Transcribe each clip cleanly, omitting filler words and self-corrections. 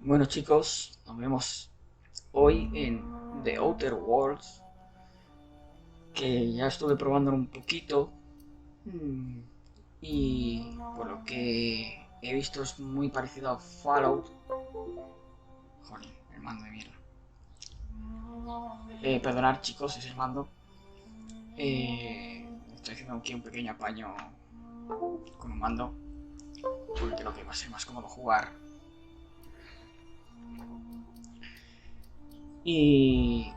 Bueno chicos, nos vemos hoy en The Outer Worlds, que ya estuve probando un poquito mm, y por lo que he visto es muy parecido a Fallout. Joder, el mando de mierda. Perdonad chicos, es el mando. Estoy haciendo aquí un pequeño apaño con un mando, porque creo que va a ser más cómodo jugar. Y,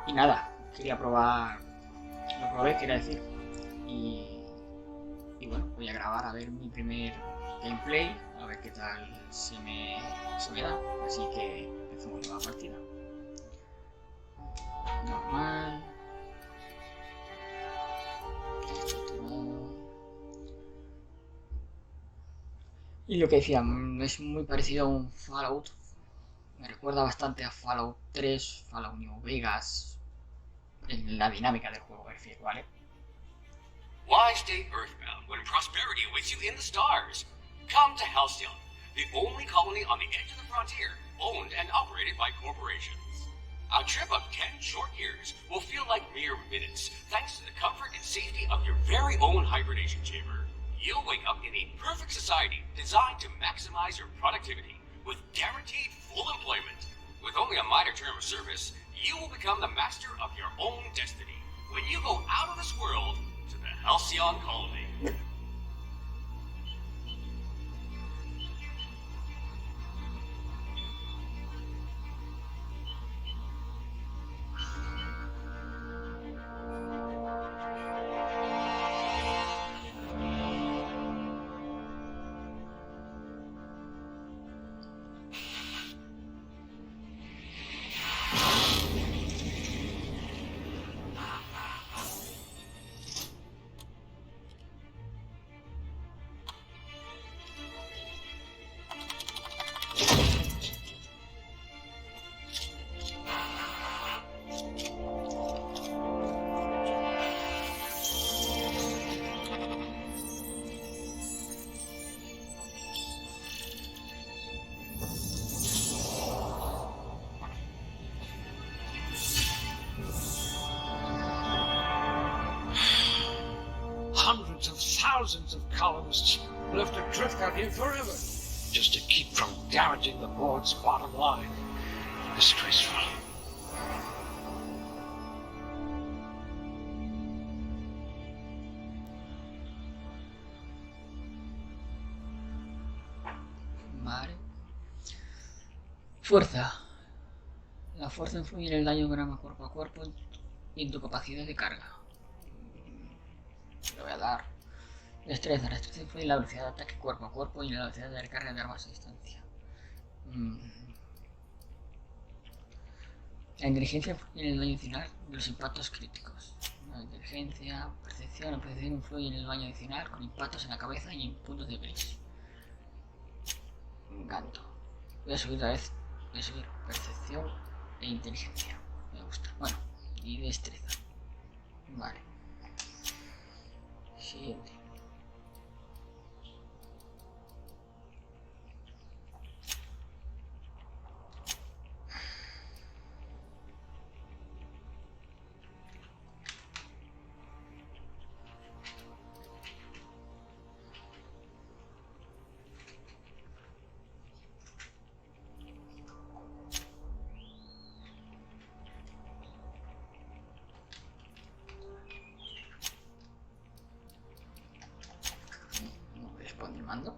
y nada, quería probar, lo probé, quería decir. Y, y bueno, voy a grabar a ver mi primer gameplay, a ver qué tal se me da. Así que empezamos la partida. Normal. Y lo que decía, es muy parecido a un Fallout. Me recuerda bastante a Fallout 3, Fallout New Vegas, en la dinámica del juego, me refiero, ¿vale? Why stay earthbound when prosperity awaits you in the stars? Come to Halcyon, the only colony on the edge of the frontier, owned and operated by corporations. A trip of 10 short years will feel like mere minutes, thanks to the comfort and safety of your very own hibernation chamber. You'll wake up in a perfect society designed to maximize your productivity, with guaranteed full employment. With only a minor term of service, you will become the master of your own destiny when you go out of this world to the Halcyon colony. Hundreds of thousands of colonists left to drift out here forever, just to keep from damaging the board's bottom line. Disgraceful. Vale. Fuerza. La fuerza influye en el daño grama cuerpo a cuerpo y en tu capacidad de carga. Le voy a dar. Destreza. La destreza influye en la velocidad de ataque cuerpo a cuerpo y en la velocidad de recarga de armas a distancia. La inteligencia influye en el daño adicional de los impactos críticos. La inteligencia, percepción. La percepción influye en el daño adicional con impactos en la cabeza y en puntos de brillo. Me encanta. Voy a subir otra vez. Voy a subir percepción e inteligencia. Me gusta. Bueno, y destreza. Vale. Siguiente. No responde el mando.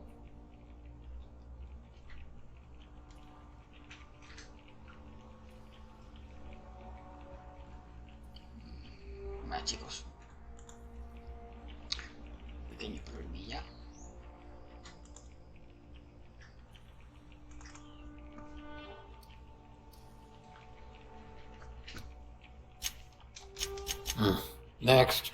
Vale, chicos. Pequeño problemilla. Next.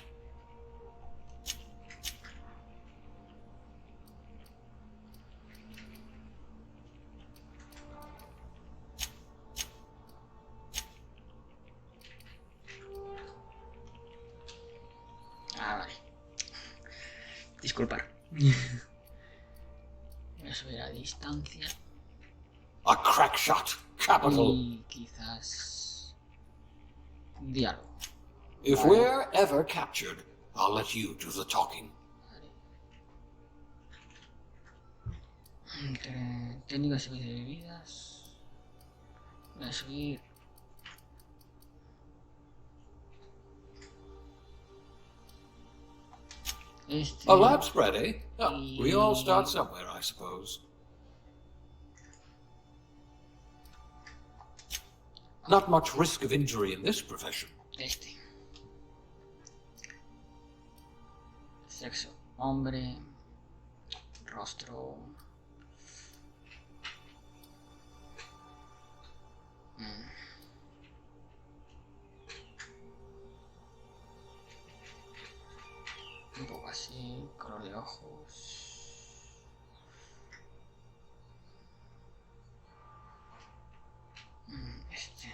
Ah, vale. Disculpar. Voy a subir a distancia. A crack shot. Capital. Y quizás un diálogo. If we're ever captured, I'll let you do the talking. Vale. Entre técnicos y servicio de bebidas. Voy a subir. Este. A lab spread, eh? Oh, we all start somewhere, I suppose. Not much risk of injury in this profession. Este. Sexo. Hombre. Rostro. Un poco así. Color de ojos. Este.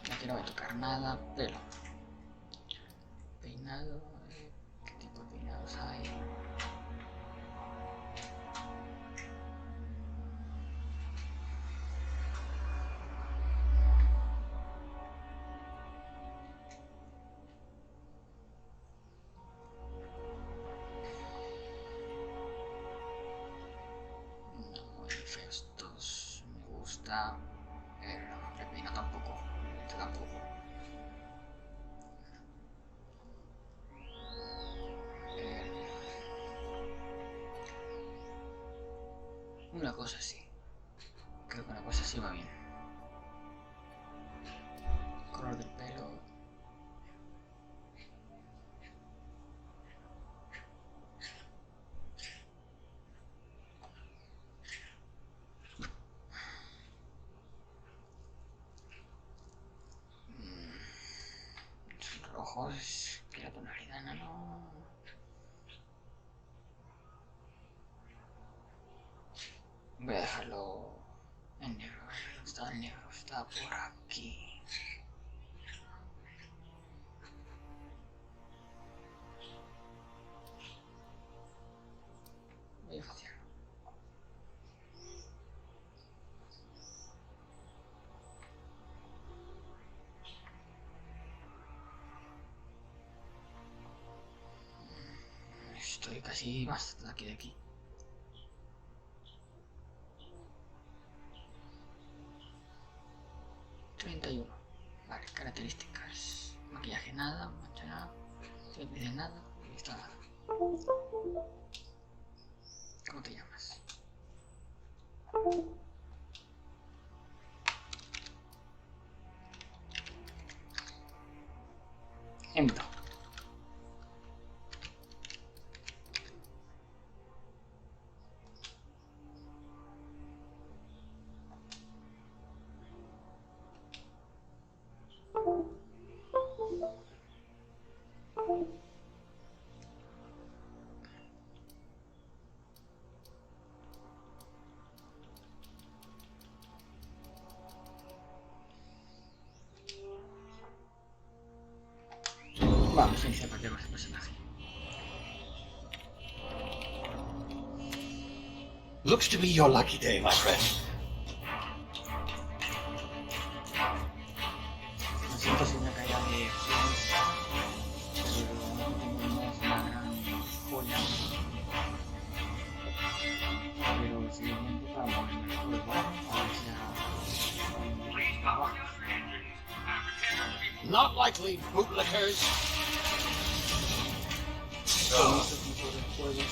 No quiero tocar nada, pelo. Peinado. ¿Qué tipo de peinados hay? No, muy feos todos. Me gusta. El peinado tampoco. Este tampoco. Una cosa así. Creo que una cosa así va bien. Color del pelo. Son rojos. Que la tonalidad no. Voy a dejarlo en negro. Está en negro, está por aquí. Muy fácil. Estoy casi más de aquí. $31. Vale, características. Maquillaje nada, mancha nada, cicatrices nada, y esto nada. ¿Cómo te llamas? Ento. Vamos a iniciar partida con este personaje. Looks to be your lucky day, my friend. Lo siento si me caía de fuerza, pero no es una gran joya. Pero simplemente para moverme el juego, a ver si abajo. Not likely, bootlickers. Con este tipo de juegos,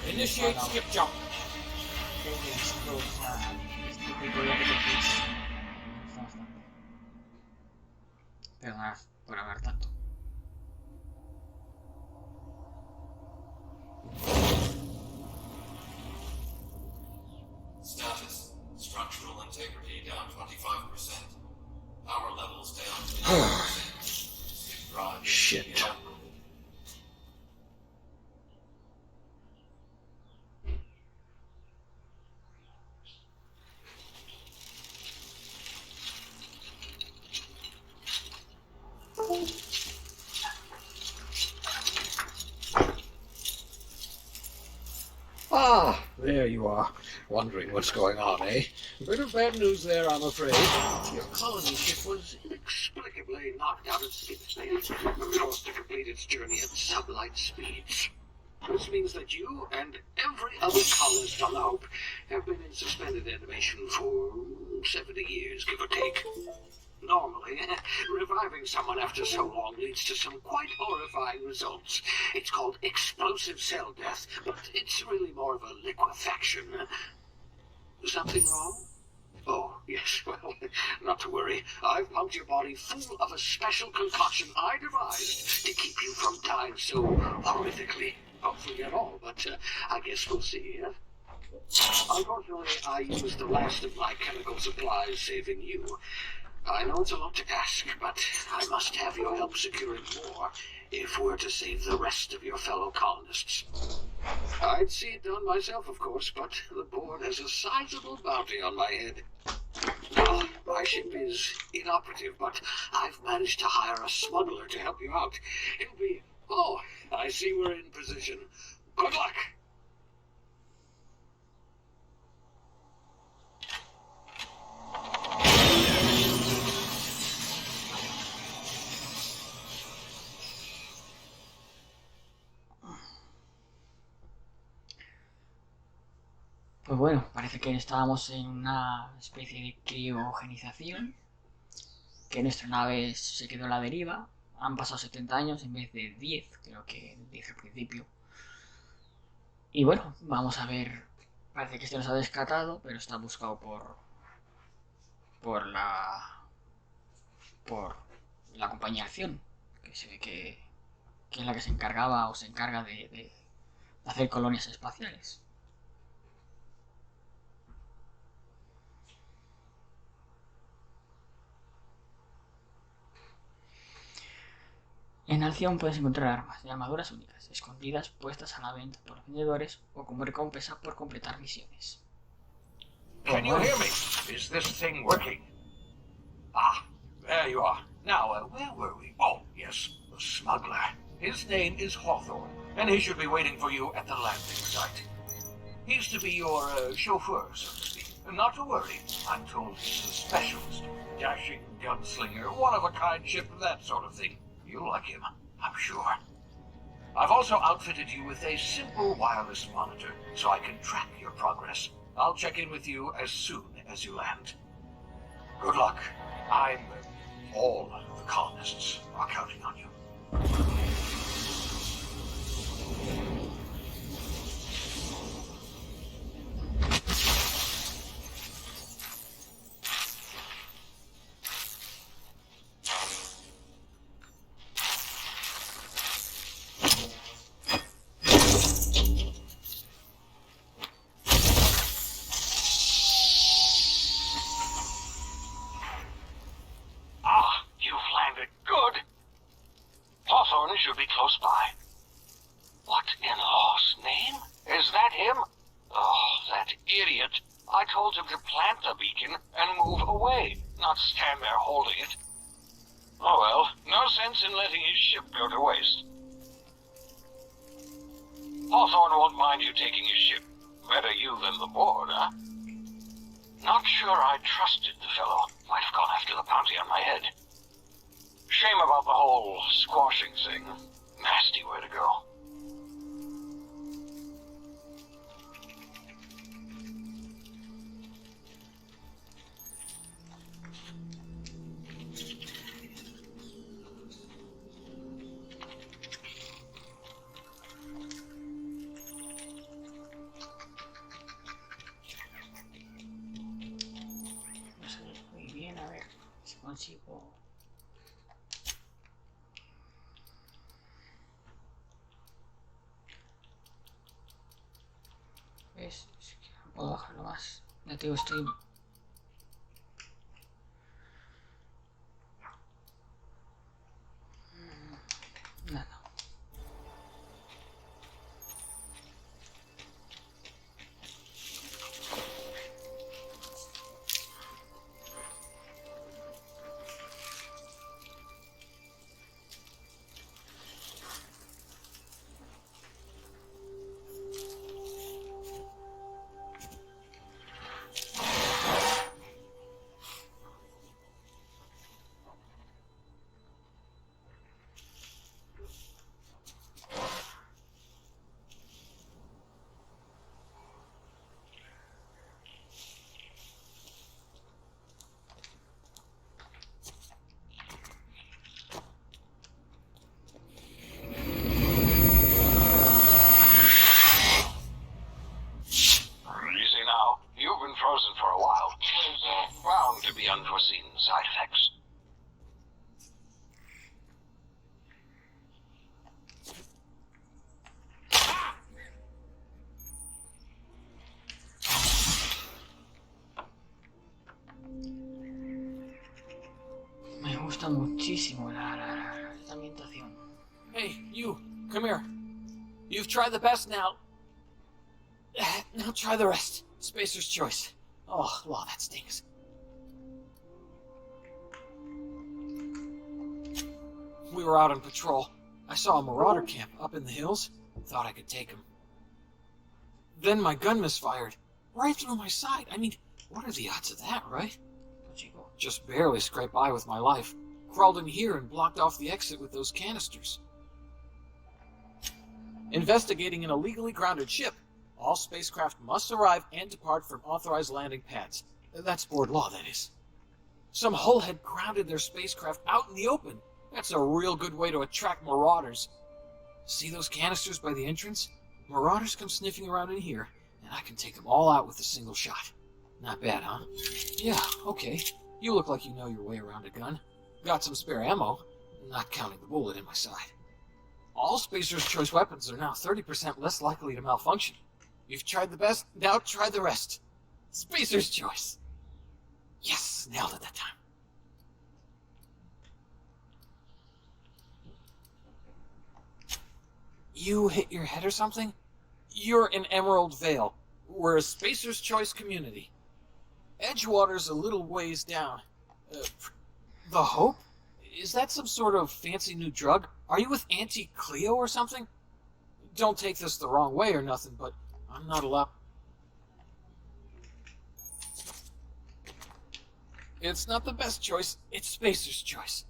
Initiate skip jump. este tipo de RPGs me gusta bastante. Perdonad por hablar tanto. Status: structural integrity down 25%. Power levels down to 80%. Drive Shit. upgraded. you are wondering what's going on, eh? A bit of bad news there, I'm afraid. Your colony ship was inexplicably knocked out at sea and forced to complete its journey at sublight speeds. This means that you and every other colonist on the Hope have been in suspended animation for 70 years, give or take. Normally, reviving someone after so long leads to some quite horrifying results. It's called explosive cell death, but it's really more of a liquefaction. Something wrong? Oh, yes, well, not to worry. I've pumped your body full of a special concoction I devised to keep you from dying so horrifically. Hopefully at all, but I guess we'll see, yeah? Unfortunately, I used the last of my chemical supplies saving you. I know it's a lot to ask, but I must have your help securing more if we're to save the rest of your fellow colonists. I'd see it done myself, of course, but the board has a sizable bounty on my head. Now, my ship is inoperative, but I've managed to hire a smuggler to help you out. He'll be... Oh, I see we're in position. Good luck! Pues bueno, parece que estábamos en una especie de criogenización, que nuestra nave se quedó a la deriva. Han pasado 70 años en vez de 10, creo que dije al principio. Y bueno, vamos a ver. Parece que este nos ha descartado, pero está buscado por la compañía Acción, que se ve que es la que se encargaba o se encarga de hacer colonias espaciales. En Acción puedes encontrar armas y armaduras únicas, escondidas, puestas a la venta por los vendedores o como recompensa por completar misiones. Can you hear me? Is this thing working? Ah, there you are. Now, where were we? Oh, yes, the smuggler. His name is Hawthorne, and he should be waiting for you at the landing site. He's to be your chauffeur, so to speak. Not to worry, I'm told he's a specialist. Dashing gunslinger, one-of-a-kind ship, that sort of thing. You'll like him, I'm sure. I've also outfitted you with a simple wireless monitor, so I can track your progress. I'll check in with you as soon as you land. Good luck. All the colonists are counting on you. Should be close by. What in law's name? Is that him? Oh, that idiot. I told him to plant the beacon and move away, not stand there holding it. Oh well, no sense in letting his ship go to waste. Hawthorne won't mind you taking his ship. Better you than the board, huh? Not sure I trusted the fellow. Might have gone after the bounty on my head. Shame about the whole squashing thing. Nasty way to go. Muy bien, a ver si consigo. Es que no puedo bajarlo más. Ya te digo, estoy... Nada. frozen for a while. There's bound to be unforeseen side effects. Me gusta muchísimo esta ambientación. Hey, you, come here. You've tried the best now. Now try the rest. Spacer's choice. Oh, wow, that stings. We were out on patrol. I saw a marauder camp up in the hills. Thought I could take him. Then my gun misfired. Right through my side. I mean, what are the odds of that, right? Just barely scraped by with my life. Crawled in here and blocked off the exit with those canisters. Investigating an illegally grounded ship. All spacecraft must arrive and depart from authorized landing pads. That's board law, that is. Some hull had grounded their spacecraft out in the open. That's a real good way to attract marauders. See those canisters by the entrance? Marauders come sniffing around in here, and I can take them all out with a single shot. Not bad, huh? Yeah, okay. You look like you know your way around a gun. Got some spare ammo, not counting the bullet in my side. All Spacer's choice weapons are now 30% less likely to malfunction. You've tried the best, now try the rest. Spacer's choice. Yes, nailed it that time. You hit your head or something? You're in Emerald Vale. We're a Spacer's Choice community. Edgewater's a little ways down. The Hope? Is that some sort of fancy new drug? Are you with Auntie Cleo or something? Don't take this the wrong way or nothing, but I'm not allowed. It's not the best choice, it's Spacer's choice.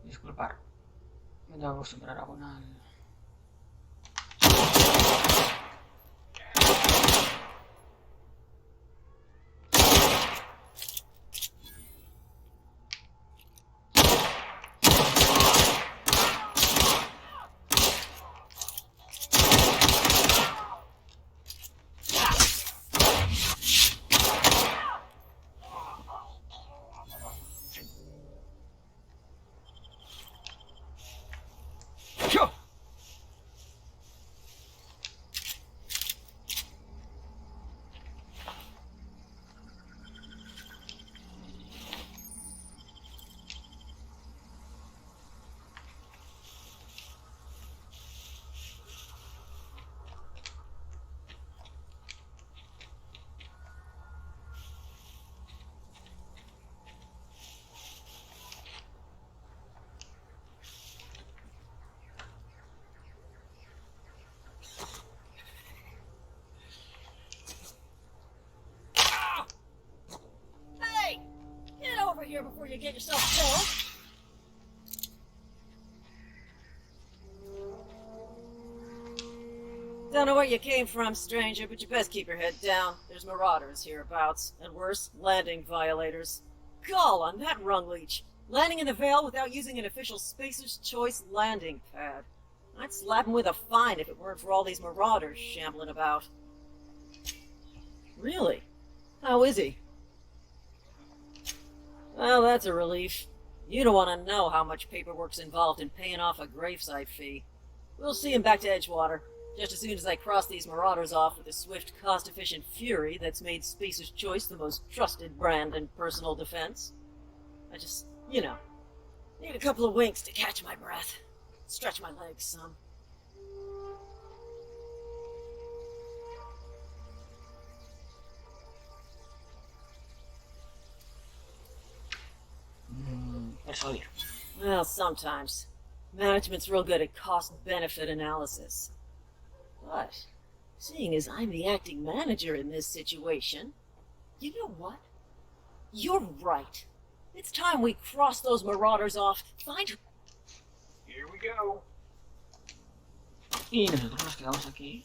Disculpar. Me tengo que acostumbrar a poner... here before you get yourself killed. Don't know where you came from, stranger, but you best keep your head down. There's marauders hereabouts, and worse, landing violators. Gall on that rung leech. Landing in the Vale without using an official Spacer's Choice landing pad. I'd slap him with a fine if it weren't for all these marauders shambling about. Really? How is he? Well, that's a relief. You don't want to know how much paperwork's involved in paying off a gravesite fee. We'll see him back to Edgewater, just as soon as I cross these marauders off with the swift, cost-efficient fury that's made Spacer's Choice the most trusted brand in personal defense. I just, need a couple of winks to catch my breath. Stretch my legs some. Persuadir. Well, sometimes. Management's real good at cost-benefit analysis. But, seeing as I'm the acting manager in this situation, you know what? You're right. It's time we cross those marauders off. Find... Here we go. Y nosotros nos quedamos aquí.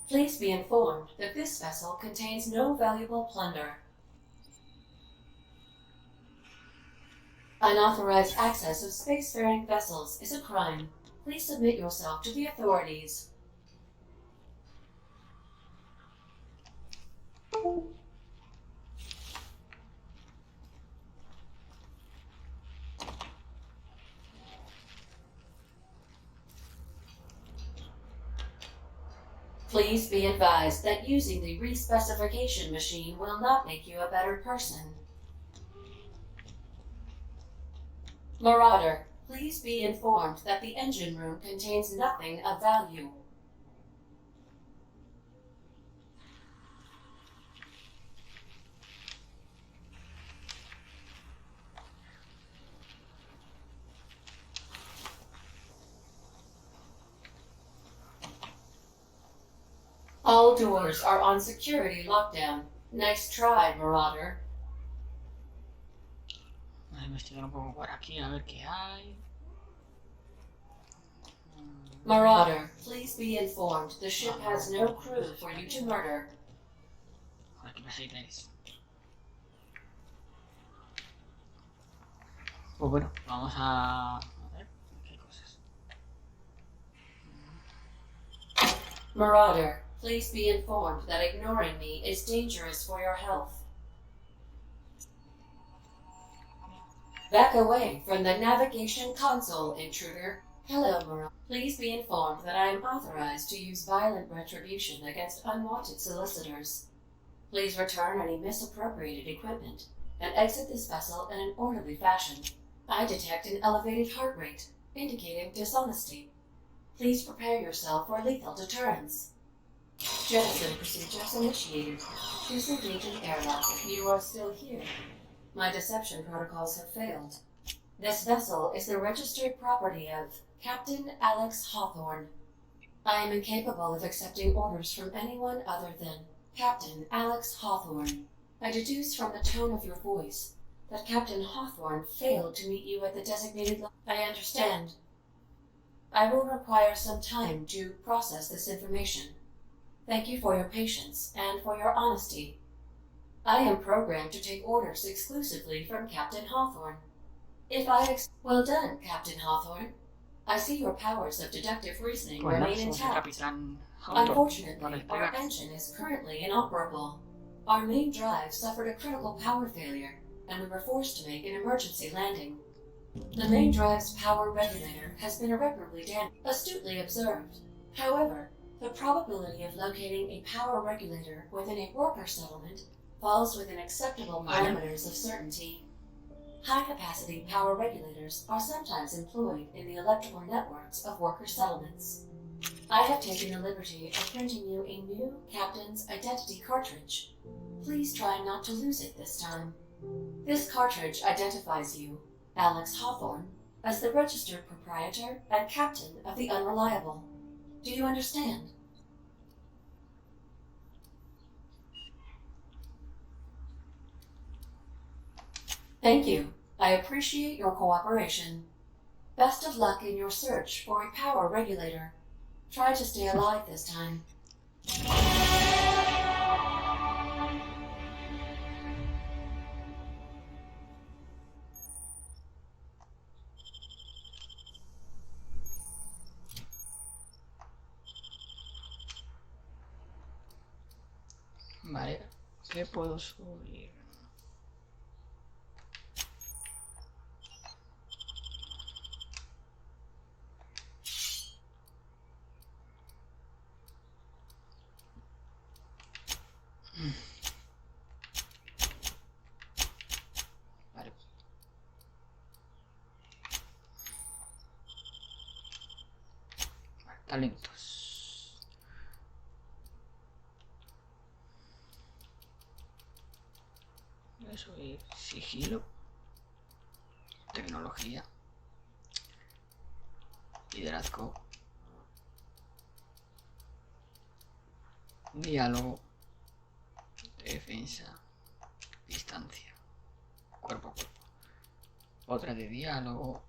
Please be informed that this vessel contains no valuable plunder. Unauthorized access of spacefaring vessels is a crime. Please submit yourself to the authorities. Please be advised that using the respecification machine will not make you a better person. Marauder, please be informed that the engine room contains nothing of value. All doors are on security lockdown. Nice try, Marauder. Vamos a investigar un poco por aquí a ver qué hay. Marauder, please be informed the ship has no crew for you to murder. Joder, qué pesadita eres. Pues bueno, vamos a ver qué cosas. Marauder, please be informed that ignoring me is dangerous for your health. Back away from the navigation console, intruder. Hello, Marauder. Please be informed that I am authorized to use violent retribution against unwanted solicitors. Please return any misappropriated equipment and exit this vessel in an orderly fashion. I detect an elevated heart rate, indicating dishonesty. Please prepare yourself for lethal deterrence. Jettison procedures initiated. Disengaging airlock. You are still here. My deception protocols have failed. This vessel is the registered property of Captain Alex Hawthorne. I am incapable of accepting orders from anyone other than Captain Alex Hawthorne. I deduce from the tone of your voice that Captain Hawthorne failed to meet you at the designated I understand. I will require some time to process this information. Thank you for your patience and for your honesty. I am programmed to take orders exclusively from Captain Hawthorne. Well done, Captain Hawthorne. I see your powers of deductive reasoning Pues nada, remain somos el intact. Capitán Hawthorne. Unfortunately, Vale, our espera. engine is currently inoperable. Our main drive suffered a critical power failure, and we were forced to make an emergency landing. The main drive's power regulator has been irreparably damaged. Astutely observed. However, the probability of locating a power regulator within a worker settlement falls within acceptable parameters of certainty. High-capacity power regulators are sometimes employed in the electrical networks of worker settlements. I have taken the liberty of printing you a new captain's identity cartridge. Please try not to lose it this time. This cartridge identifies you, Alex Hawthorne, as the registered proprietor and captain of the Unreliable. Do you understand? Thank you. I appreciate your cooperation. Best of luck in your search for a power regulator. Try to stay alive this time. Vale, ¿qué puedo subir? Vale. Vale, talentos. Voy a subir sigilo, tecnología, liderazgo, diálogo, defensa, distancia, cuerpo a cuerpo. Otra de diálogo,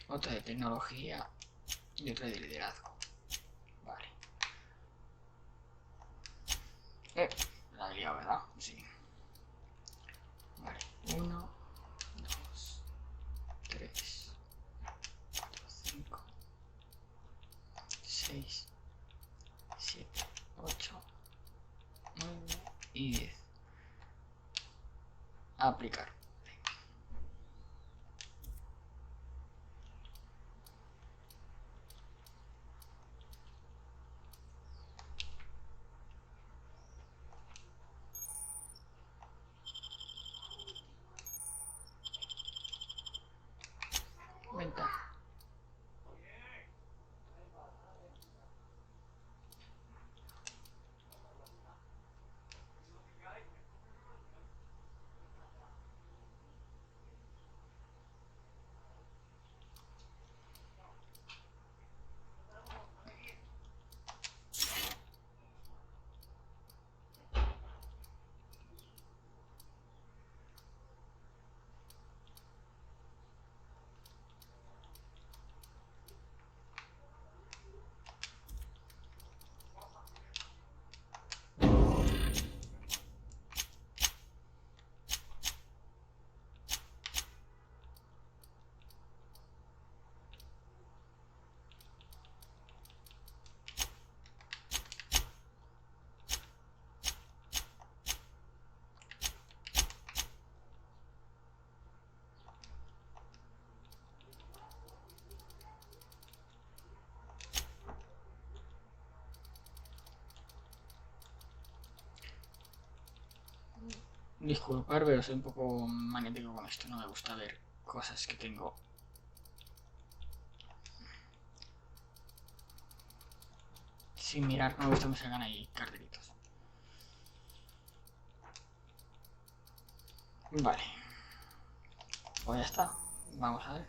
otra de tecnología y otra de liderazgo. Vale. La he liado, ¿verdad? Sí. Vale, 1, 2, 3, 4, 5, 6, 7, 8, 9 y 10. Aplicar. Ventaja. Disculpar, pero soy un poco magnético con esto. No me gusta ver cosas que tengo. sin mirar, no he visto que me salgan ahí cartelitos. Vale. Pues ya está. Vamos a ver.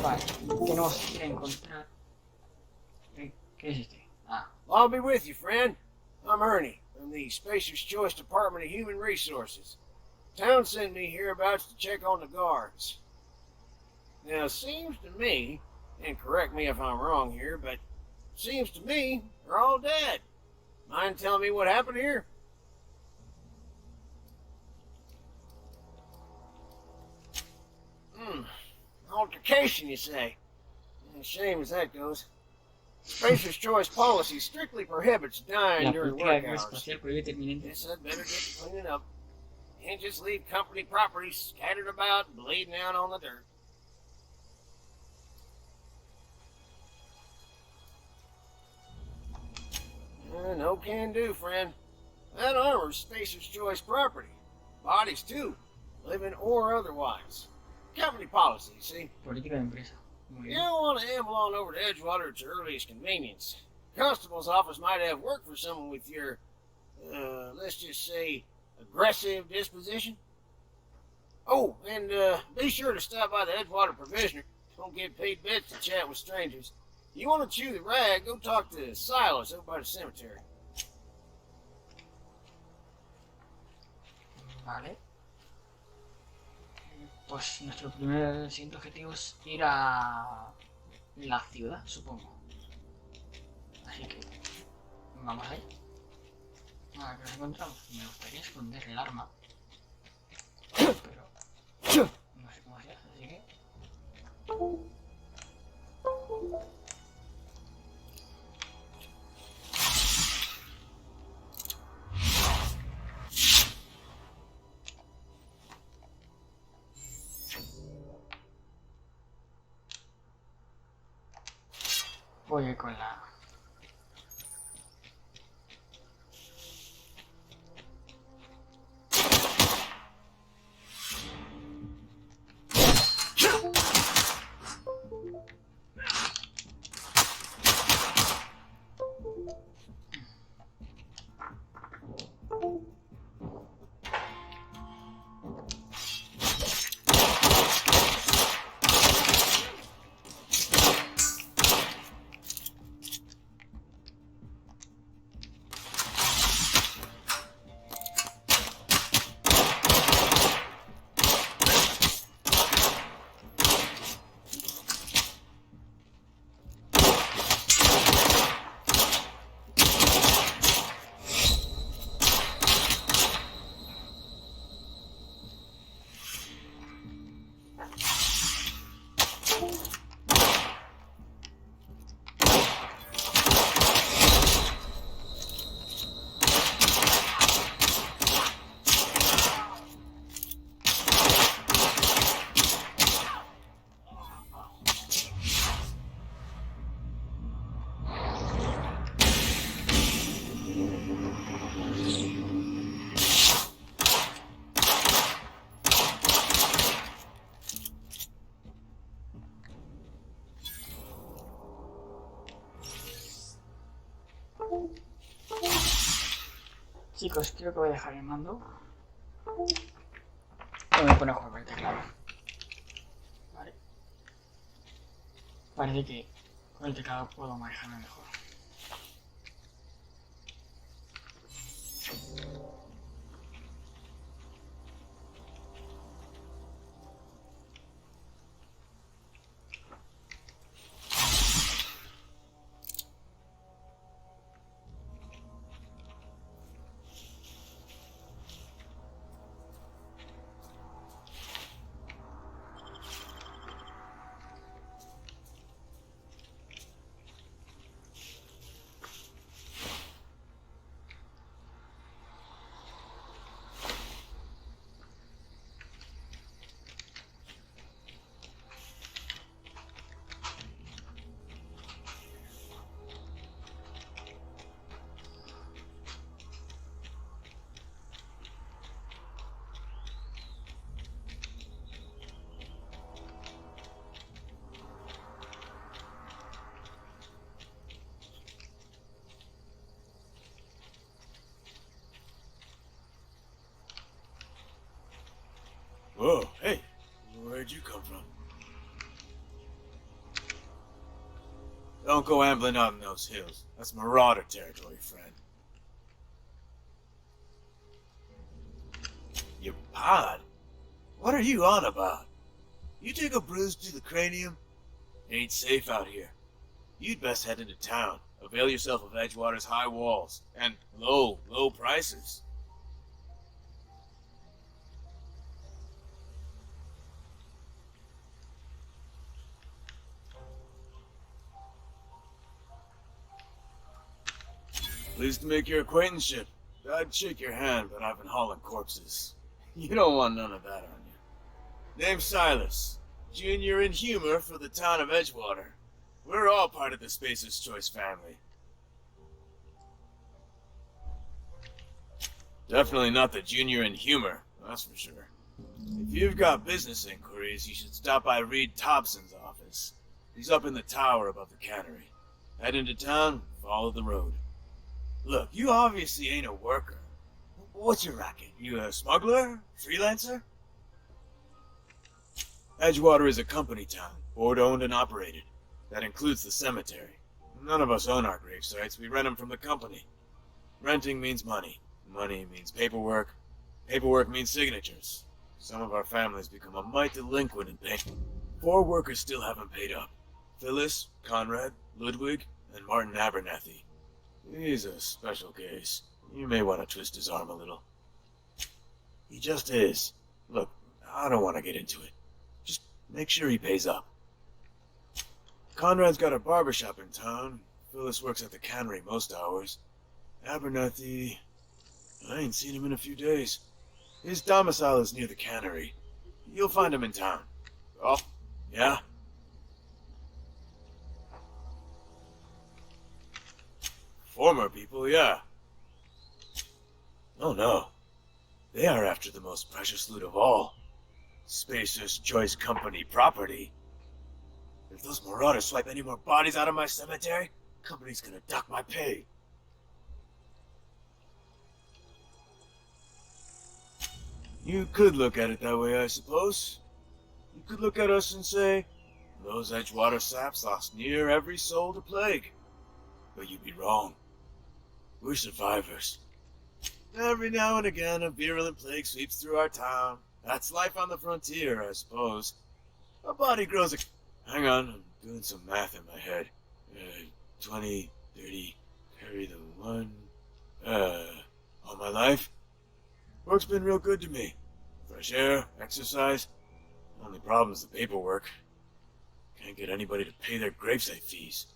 Vale. Tenemos que ir a encontrar... ¿Qué es este? Ah. I'll be with you, friend. I'm Ernie from the Spacer's Choice Department of Human Resources. Town sent me hereabouts to check on the guards. Now, it seems to me, and correct me if I'm wrong here, but seems to me they're all dead. Mind telling me what happened here? Altercation, you say? Shame as that goes. Spacer's Choice policy strictly prohibits dying La during política work de hours. espacial prohíbe terminante. Guess I'd better get to cleaning up. Can't just leave company property scattered about, bleeding out on the dirt. No can do, friend. That armor's Spacer's Choice property. Bodies, too. Living or otherwise. Company policy, see? Política de empresa. Muy You bien. don't want to amble on over to Edgewater at your earliest convenience. Constable's office might have work for someone with your, let's just say, aggressive disposition. Oh, and be sure to stop by the Edgewater Provisioner. Don't get paid bits to chat with strangers. You want to chew the rag, go talk to Silas over by the cemetery. Vale. Pues nuestro primer siguiente objetivo es ir a la ciudad, supongo. Así que vamos ahí. A ver qué nos encontramos. Me gustaría esconder el arma, pero no sé cómo se hace, así que... Voy a ir con la... Chicos, creo que voy a dejar el mando. Y me pone a jugar con el teclado. Vale. Parece que con el teclado puedo manejarme mejor. Oh, hey, where'd you come from? Don't go ambling out in those hills. That's marauder territory, friend. Your pod? What are you on about? You take a bruise to the cranium? Ain't safe out here. You'd best head into town. Avail yourself of Edgewater's high walls and low prices. Pleased to make your acquaintanceship. I'd shake your hand, but I've been hauling corpses. You don't want none of that on you. Name's Silas. Junior in humor for the town of Edgewater. We're all part of the Spacer's Choice family. Definitely not the junior in humor, that's for sure. If you've got business inquiries, you should stop by Reed Thompson's office. He's up in the tower above the cannery. Head into town, follow the road. Look, you obviously ain't a worker. What's your racket? You a smuggler? Freelancer? Edgewater is a company town, board-owned and operated. That includes the cemetery. None of us own our grave sites, we rent them from the company. Renting means money. Money means paperwork. Paperwork means signatures. Some of our families become a mite delinquent in paying. 4 workers still haven't paid up. Phyllis, Conrad, Ludwig, and Martin Abernathy. He's a special case. You may want to twist his arm a little. He just is. Look, I don't want to get into it. Just make sure he pays up. Conrad's got a barbershop in town. Phyllis works at the cannery most hours. Abernathy... I ain't seen him in a few days. His domicile is near the cannery. You'll find him in town. Oh, yeah? Former people, yeah. Oh no. They are after the most precious loot of all. Spacer's Choice Company property. If those marauders swipe any more bodies out of my cemetery, company's gonna dock my pay. You could look at it that way, I suppose. You could look at us and say, those Edgewater saps lost near every soul to plague. But you'd be wrong. We're survivors. Every now and again, a virulent plague sweeps through our town. That's life on the frontier, I suppose. A body grows a... Hang on, I'm doing some math in my head. 20, 30, carry the 1... all my life? Work's been real good to me. Fresh air, exercise. Only problem's the paperwork. Can't get anybody to pay their gravesite fees.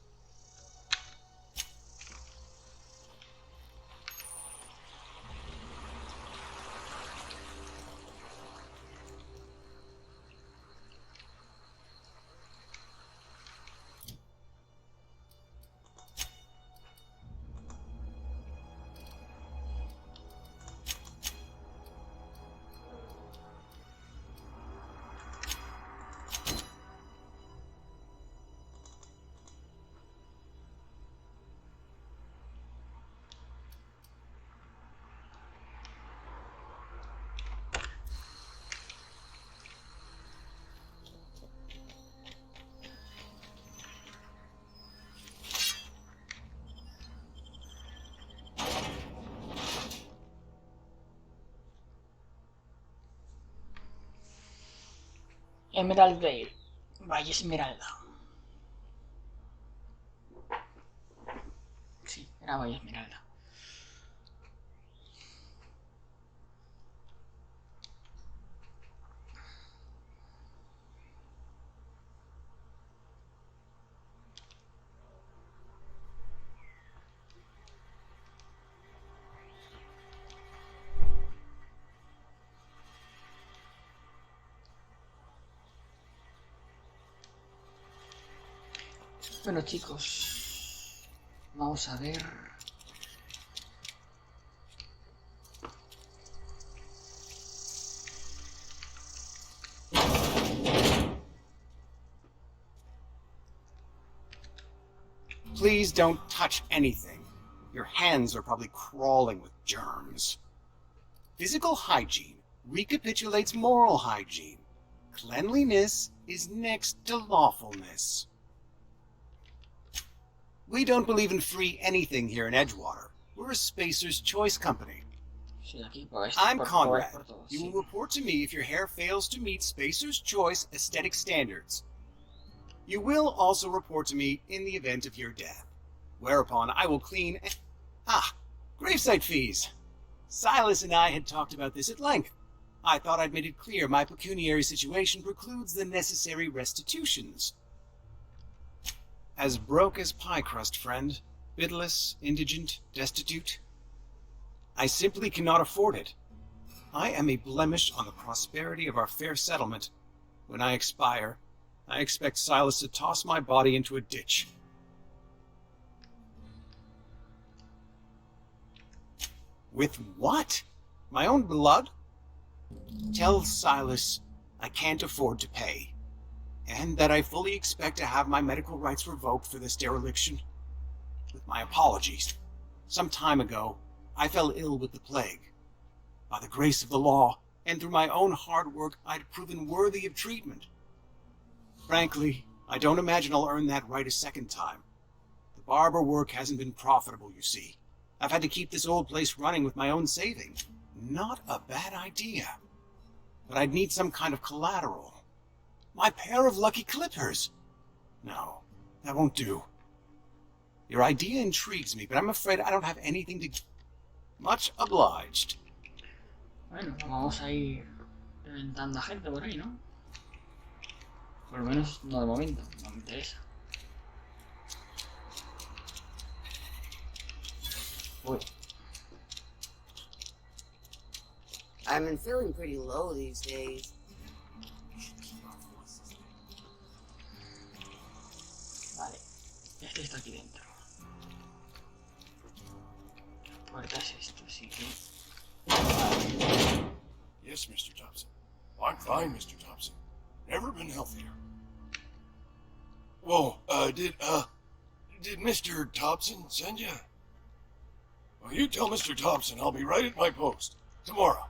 Emerald Vale, Valle Esmeralda. Sí, era Valle Esmeralda. Bueno, chicos, vamos a ver. Please don't touch anything. Your hands are probably crawling with germs. Physical hygiene recapitulates moral hygiene. Cleanliness is next to lawfulness. We don't believe in free anything here in Edgewater. We're a Spacer's Choice company. Sí, aquí por esto, I'm por Conrad. todo, You sí. will report to me if your hair fails to meet Spacer's Choice aesthetic standards. You will also report to me in the event of your death, whereupon I will clean... gravesite fees. Silas and I had talked about this at length. I thought I'd made it clear my pecuniary situation precludes the necessary restitutions. As broke as pie crust, friend. Bidless, indigent, destitute. I simply cannot afford it. I am a blemish on the prosperity of our fair settlement. When I expire, I expect Silas to toss my body into a ditch. With what? My own blood? Tell Silas I can't afford to pay, and that I fully expect to have my medical rights revoked for this dereliction. With my apologies. Some time ago, I fell ill with the plague. By the grace of the law, and through my own hard work, I'd proven worthy of treatment. Frankly, I don't imagine I'll earn that right a second time. The barber work hasn't been profitable, you see. I've had to keep this old place running with my own savings. Not a bad idea. But I'd need some kind of collateral. My pair of lucky clippers. No, that won't do. Your idea intrigues me, but I'm afraid I don't have anything to... Much obliged. Bueno, vamos a ir reventando a gente por ahí, ¿no? Por lo menos no de momento, no me interesa. Uy, I've been feeling pretty low these days. vale. Este está aquí dentro. La puerta es esto, así que... Yes, Mr. Thompson. I'm fine, Mr. Thompson. Never been healthier. Whoa, did Mr. Thompson send you? Well, you tell Mr. Thompson I'll be right at my post. Tomorrow.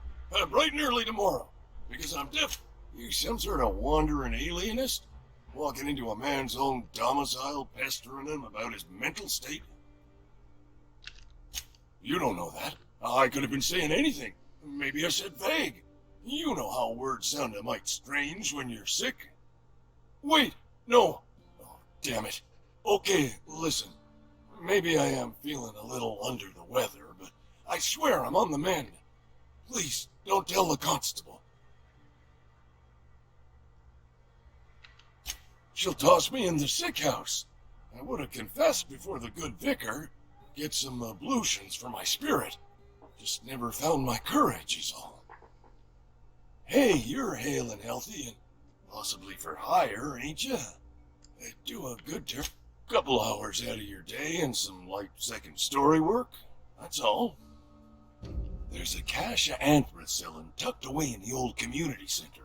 Bright and early tomorrow. Because I'm deaf. You some sort of wandering alienist? Walking into a man's own domicile, pestering him about his mental state? You don't know that. I could have been saying anything. Maybe I said vague. You know how words sound a mite strange when you're sick. Wait, no. Oh, damn it. Okay, listen. Maybe I am feeling a little under the weather, but I swear I'm on the mend. Please, don't tell the constable. She'll toss me in the sick house. I would have confessed before the good vicar. Get some ablutions for my spirit. Just never found my courage, is all. Hey, you're hale and healthy, and possibly for hire, ain't you? Do a good turn. Couple hours out of your day and some light second-story work. That's all. There's a cache of anthracillin tucked away in the old community center.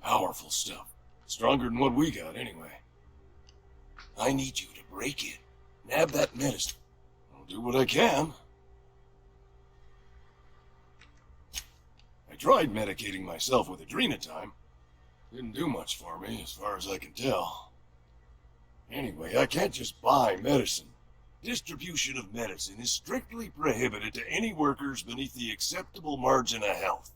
Powerful stuff. Stronger than what we got, anyway. I need you to break in. Nab that medicine. I'll do what I can. I tried medicating myself with adrenatime. Didn't do much for me, as far as I can tell. Anyway, I can't just buy medicine. Distribution of medicine is strictly prohibited to any workers beneath the acceptable margin of health.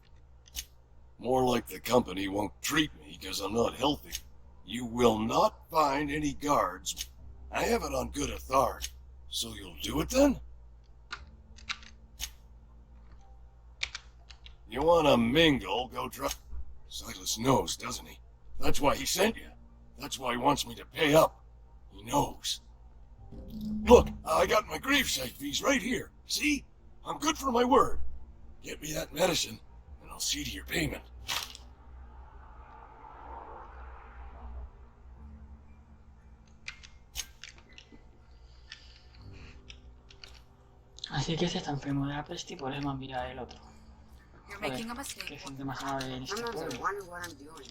More like the company won't treat me because I'm not healthy. You will not find any guards. I have it on good authority. So you'll do it then? You wanna mingle, go try... Silas knows, doesn't he? That's why he sent you. That's why he wants me to pay up. He knows. Look, I got my gravesite fees right here. See? I'm good for my word. Get me that medicine, and I'll see to your payment. Así que este está enfermo de la peste y por eso me han mirado el otro. You're Joder, making a qué mistake. gente más amable en este I'm not pueblo. even wondering what I'm doing.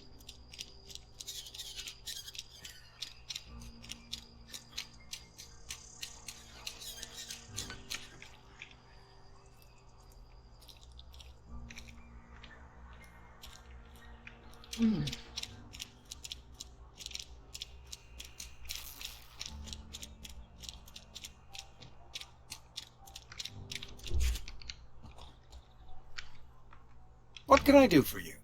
What can I do for you?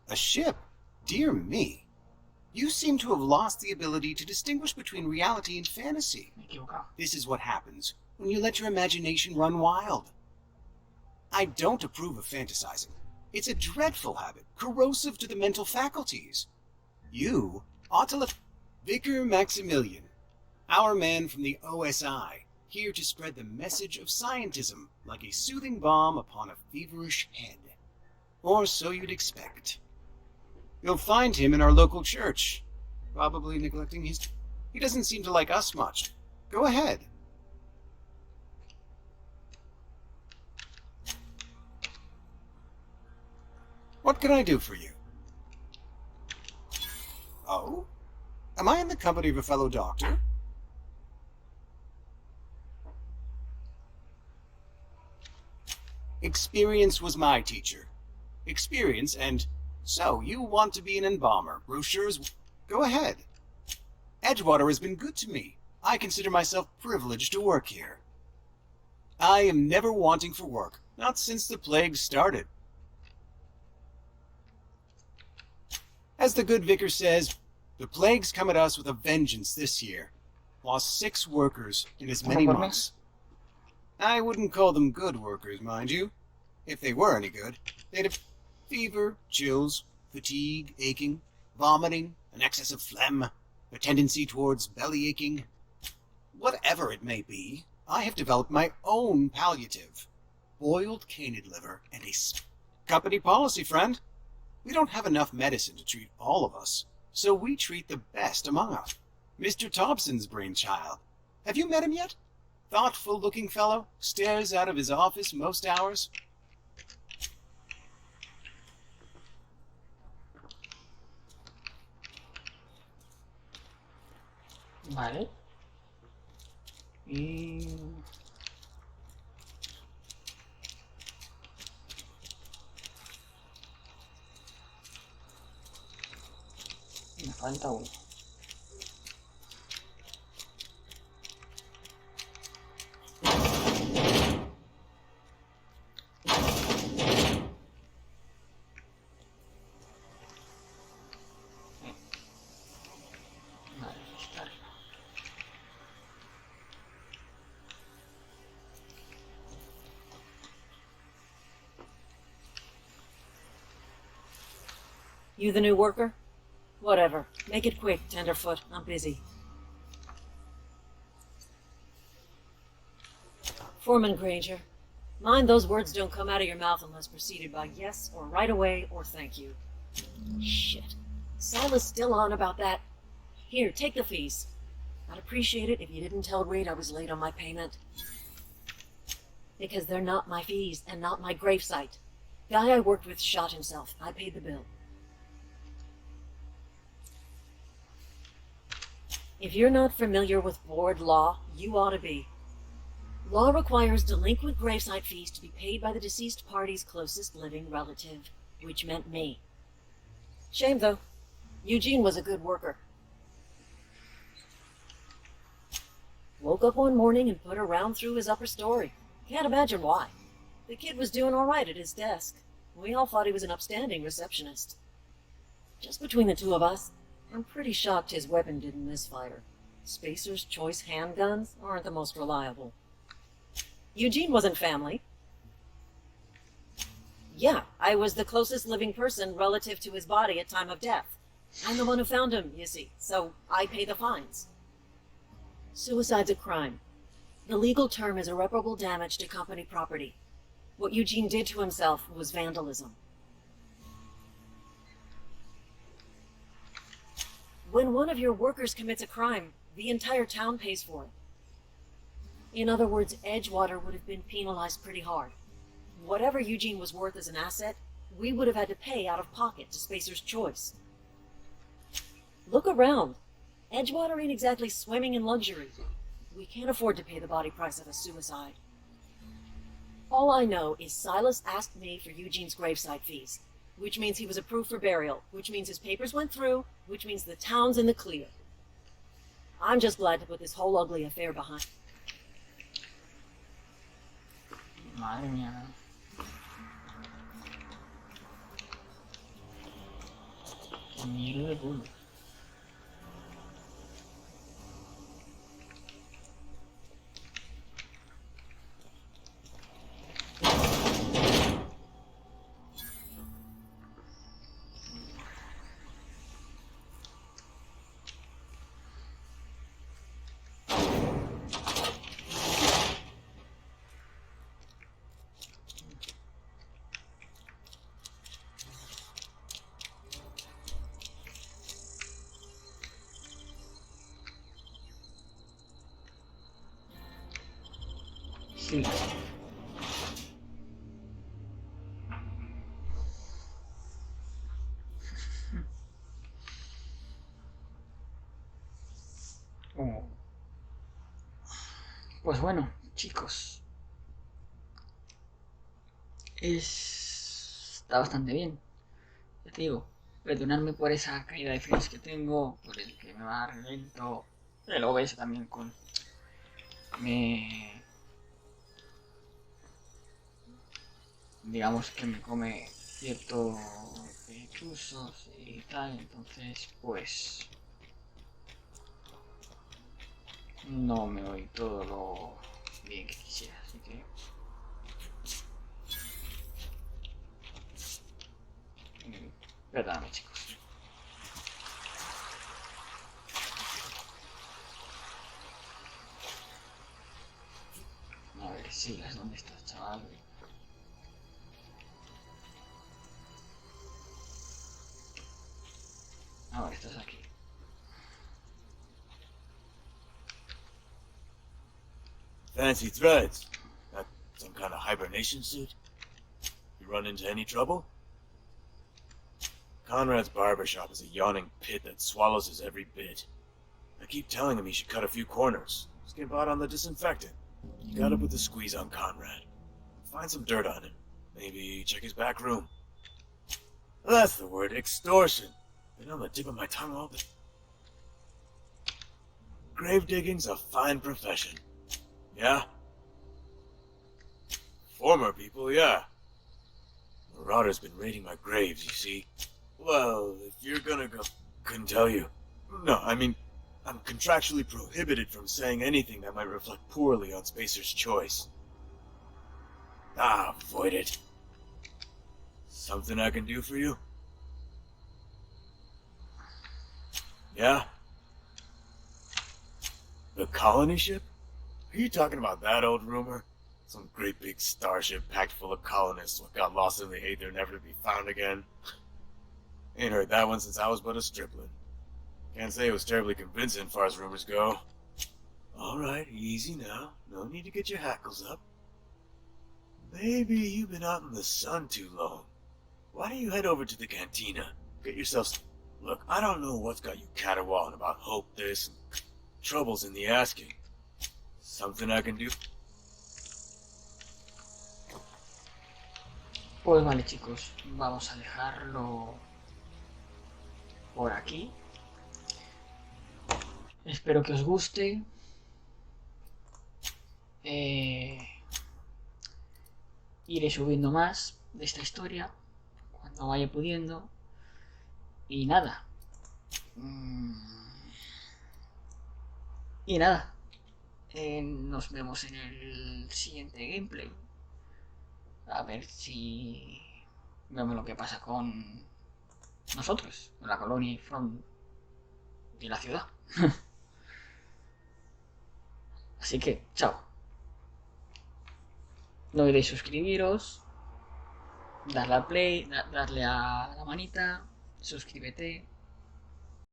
A ship? Dear me. You seem to have lost the ability to distinguish between reality and fantasy. Me he equivocado. This is what happens when you let your imagination run wild. I don't approve of fantasizing. It's a dreadful habit, corrosive to the mental faculties. You ought to let Vicar Maximilian, our man from the OSI, here to spread the message of scientism like a soothing balm upon a feverish head. Or so you'd expect. You'll find him in our local church, probably neglecting his... He doesn't seem to like us much. Go ahead. What can I do for you? Oh? Am I in the company of a fellow doctor? Experience was my teacher. Experience, and so you want to be an embalmer. Brochures? Go ahead. Edgewater has been good to me. I consider myself privileged to work here. I am never wanting for work, not since the plague started. As the good vicar says, the plague's come at us with a vengeance this year. Lost 6 workers in as many months. I wouldn't call them good workers, mind you. If they were any good, they'd have fever, chills, fatigue, aching, vomiting, an excess of phlegm, a tendency towards belly aching. Whatever it may be, I have developed my own palliative. Boiled canid liver and a company policy, friend. We don't have enough medicine to treat all of us, so we treat the best among us. Mr. Thompson's brainchild. Have you met him yet? Thoughtful-looking fellow, stares out of his office most hours. Vale. Y... me falta uno. Vale, está arriba. You the new worker? Whatever. Make it quick, Tenderfoot. I'm busy. Foreman Granger. Mind those words don't come out of your mouth unless preceded by yes or right away or thank you. Shit. Silas still on about that. Here, take the fees. I'd appreciate it if you didn't tell Reed I was late on my payment. Because they're not my fees and not my gravesite. Guy I worked with shot himself. I paid the bill. If you're not familiar with board law, you ought to be. Law requires delinquent gravesite fees to be paid by the deceased party's closest living relative, which meant me. Shame, though. Eugene was a good worker. Woke up one morning and put a round through his upper story. Can't imagine why. The kid was doing all right at his desk. We all thought he was an upstanding receptionist. Just between the two of us, I'm pretty shocked his weapon didn't misfire. Spacer's Choice handguns aren't the most reliable. Eugene wasn't family. Yeah, I was the closest living person relative to his body at time of death. I'm the one who found him, you see, so I pay the fines. Suicide's a crime. The legal term is irreparable damage to company property. What Eugene did to himself was vandalism. When one of your workers commits a crime, the entire town pays for it. In other words, Edgewater would have been penalized pretty hard. Whatever Eugene was worth as an asset, we would have had to pay out of pocket to Spacer's Choice. Look around. Edgewater ain't exactly swimming in luxury. We can't afford to pay the body price of a suicide. All I know is Silas asked me for Eugene's graveside fees, which means he was approved for burial, which means his papers went through, which means the town's in the clear. I'm just glad to put this whole ugly affair behind. Madre mía. Qué mierda de culo. Sí. Oh. Pues bueno, chicos. Está bastante bien. Ya te digo, perdonadme por esa caída de frames que tengo, por el que me va lento. El OBS también con... digamos que me come ciertos chuzos y tal, entonces pues no me voy todo lo bien que quisiera, así que perdóname, chicos. A ver, Silas, ¿dónde estás, chaval? Ahora estás aquí. Fancy threads. That some kind of hibernation suit? You run into any trouble? Conrad's barbershop is a yawning pit that swallows his every bit. I keep telling him he should cut a few corners. Skimp out on the disinfectant. You gotta put the squeeze on Conrad. Find some dirt on him. Maybe check his back room. That's the word, extortion. Been on the tip of my tongue all day. Grave digging's a fine profession. Yeah? Former people, yeah. Marauder's been raiding my graves, you see. Well, if you're gonna go... Couldn't tell you. No, I mean, I'm contractually prohibited from saying anything that might reflect poorly on Spacer's choice. Ah, avoid it. Something I can do for you? Yeah? The colony ship? Are you talking about that old rumor? Some great big starship packed full of colonists what got lost in the aether never to be found again? Ain't heard that one since I was but a stripling. Can't say it was terribly convincing as far as rumors go. Alright, easy now. No need to get your hackles up. Maybe you've been out in the sun too long. Why don't you head over to the cantina? Get yourself... Look, I don't know what's got you caterwauling about hope this and troubles in the asking. Something I can do? Pues vale, chicos, vamos a dejarlo por aquí. Espero que os guste. Iré subiendo más de esta historia cuando vaya pudiendo. Y nada. Y nada. Nos vemos en el siguiente gameplay. A ver si vemos lo que pasa con nosotros, con la colonia y la ciudad. Así que, chao. No olvidéis suscribiros, darle a play, darle a la manita, suscríbete